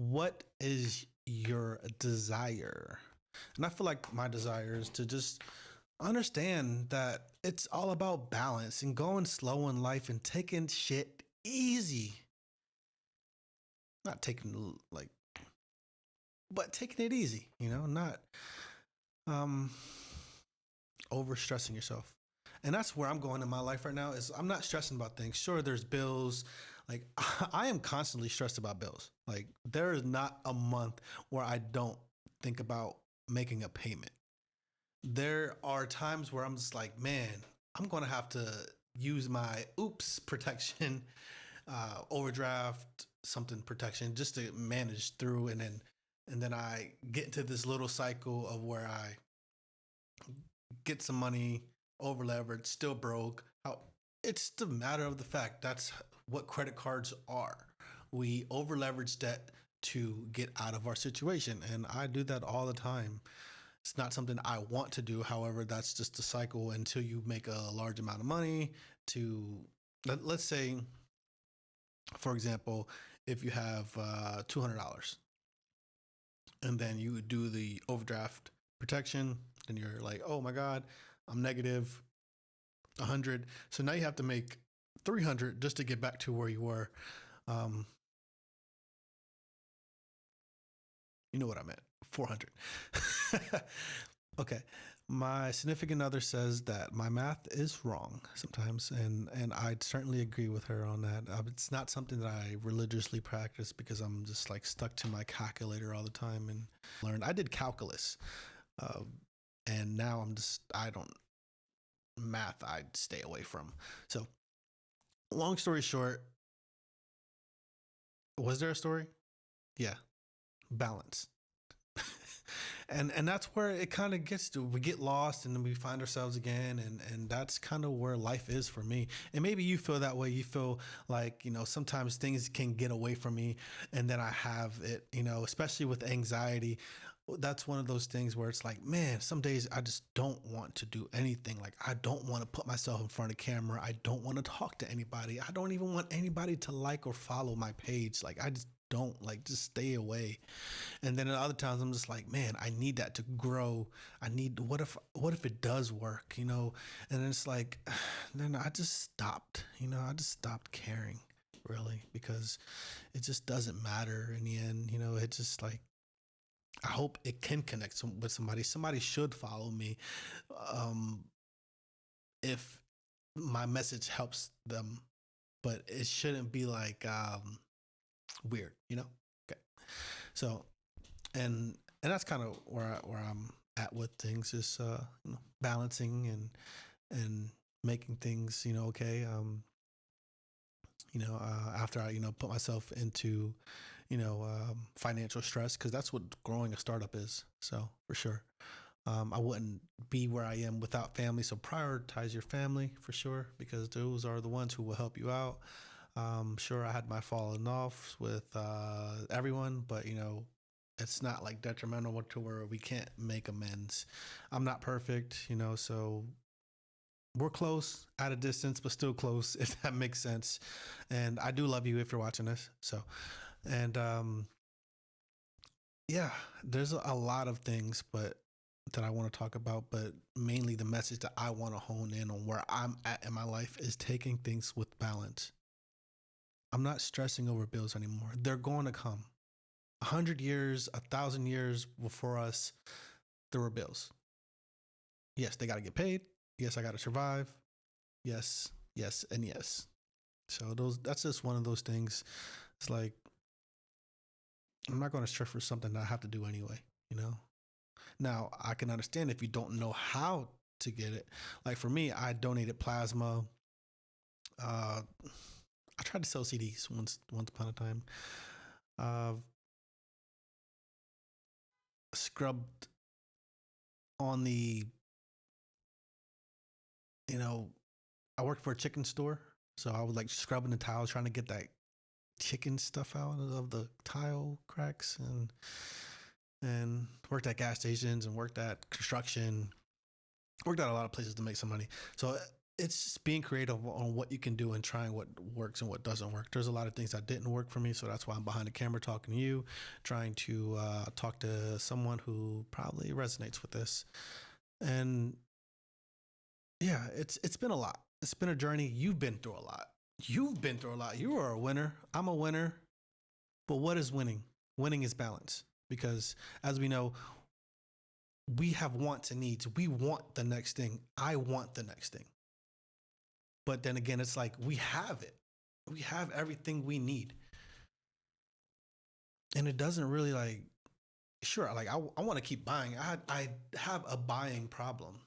What is your desire? And I feel like my desire is to just understand that it's all about balance and going slow in life and taking shit easy. Not taking like, but taking it easy, not um over stressing yourself. And that's where I'm going in my life right now is I'm not stressing about things. Sure, there's bills. Like I am constantly stressed about bills. Like there is not a month where I don't think about making a payment. There are times where I'm just like, man, I'm going to have to use my oops protection, overdraft something protection just to manage through. And then I get into this little cycle of where I get some money, over leveraged, still broke. How it's the matter of the fact that's what credit cards are. We over leverage debt to get out of our situation, and I do that all the time. It's not something I want to do. However, that's just a cycle until you make a large amount of money. To let's say, for example, if you have $200 and then you do the overdraft protection, and you're like, oh my God, I'm negative 100. So now you have to make 300 just to get back to where you were. Um, you know what I meant, 400. Okay. My significant other says that my math is wrong sometimes, and I certainly agree with her on that. It's not something that I religiously practice because I'm just like stuck to my calculator all the time and learned. I did calculus, uh, and now I don't math. I'd stay away from. So, long story short, was there a story? Yeah, balance. And that's where it kind of gets to. We get lost and then we find ourselves again, and that's kind of where life is for me. And maybe you feel that way. You feel like, sometimes things can get away from me, and then I have it, especially with anxiety. That's one of those things where it's like, man, some days I just don't want to do anything. Like I don't want to put myself in front of camera. I don't want to talk to anybody. I don't even want anybody to like or follow my page. Like I just don't, like, just stay away. And then at other times I'm just like, man, I need that to grow. What if it does work, And it's like, then I just stopped, I just stopped caring really, because it just doesn't matter in the end, it just like, I hope it can connect with somebody. Somebody should follow me, if my message helps them, but it shouldn't be like weird, Okay, so and that's kind of where I'm at with things, is balancing and making things okay. After I put myself into financial stress, because that's what growing a startup is. So for sure, I wouldn't be where I am without family. So prioritize your family for sure, because those are the ones who will help you out. Sure, I had my falling off with everyone, but it's not like detrimental to where we can't make amends. I'm not perfect, so we're close at a distance, but still close, if that makes sense. And I do love you if you're watching this. So, and yeah, there's a lot of things, but that I want to talk about, but mainly the message that I want to hone in on where I'm at in my life is taking things with balance. I'm not stressing over bills anymore. They're going to come. 100 years, 1,000 years before us, there were bills. Yes, they got to get paid. Yes, I got to survive. Yes, yes, and yes. So that's just one of those things. It's like, I'm not going to stress for something that I have to do anyway. Now, I can understand if you don't know how to get it. Like for me, I donated plasma. I tried to sell CDs once upon a time. Uh, Scrubbed on the, you know, I worked for a chicken store, so I was like scrubbing the tiles, trying to get that chicken stuff out of the tile cracks, and worked at gas stations and worked at construction, worked at a lot of places to make some money. So it's just being creative on what you can do and trying what works and what doesn't work. There's a lot of things that didn't work for me, so that's why I'm behind the camera talking to you, trying to talk to someone who probably resonates with this. And yeah, it's been a lot. It's been a journey. You've been through a lot. You've been through a lot. You are a winner. I'm a winner. But what is winning? Winning is balance. Because as we know, we have wants and needs. We want the next thing. I want the next thing. But then again, it's like we have it. We have everything we need. And it doesn't really like, sure, like I want to keep buying. I have a buying problem.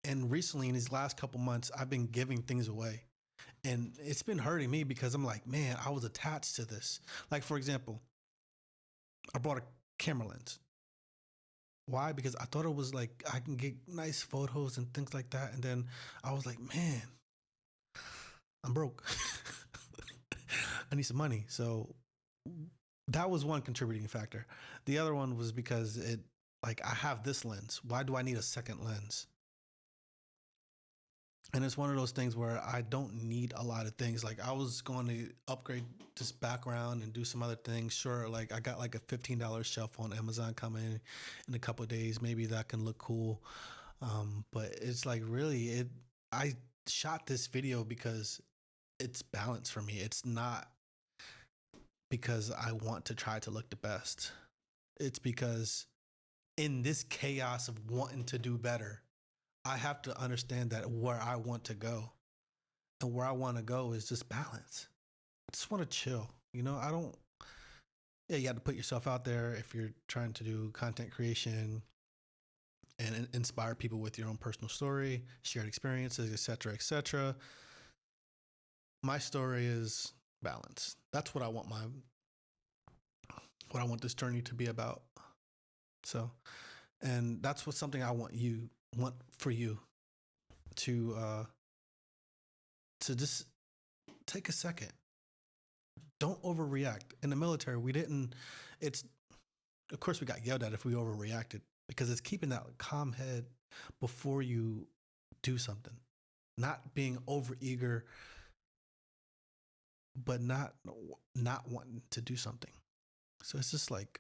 And recently, in these last couple months, I've been giving things away. And it's been hurting me because I'm like, man, I was attached to this. Like, for example, I bought a camera lens. Why? Because I thought it was like I can get nice photos and things like that. And then I was like, man, I'm broke. I need some money. So that was one contributing factor. The other one was because like I have this lens. Why do I need a second lens? And it's one of those things where I don't need a lot of things. Like I was going to upgrade this background and do some other things. Sure, like I got like a $15 shelf on Amazon coming in a couple of days. Maybe that can look cool. But it's like really it. I shot this video because it's balance for me. It's not because I want to try to look the best. It's because in this chaos of wanting to do better, I have to understand that where I want to go and where I want to go is just balance. I just want to chill. You know, I don't, yeah, you have to put yourself out there if you're trying to do content creation and inspire people with your own personal story, shared experiences, etc., etc. My story is balance. That's what I want what I want this journey to be about. So, and that's what something I want for you to just take a second. Don't overreact. In the military, we didn't. It's of course we got yelled at if we overreacted because it's keeping that calm head before you do something, not being overeager, but not wanting to do something. So it's just like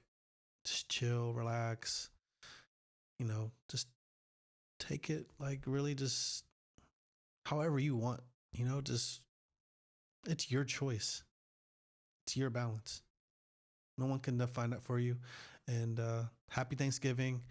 just chill, relax. You know, just take it like really just however you want. You know, just it's your choice. It's your balance. No one can define that for you. And happy Thanksgiving.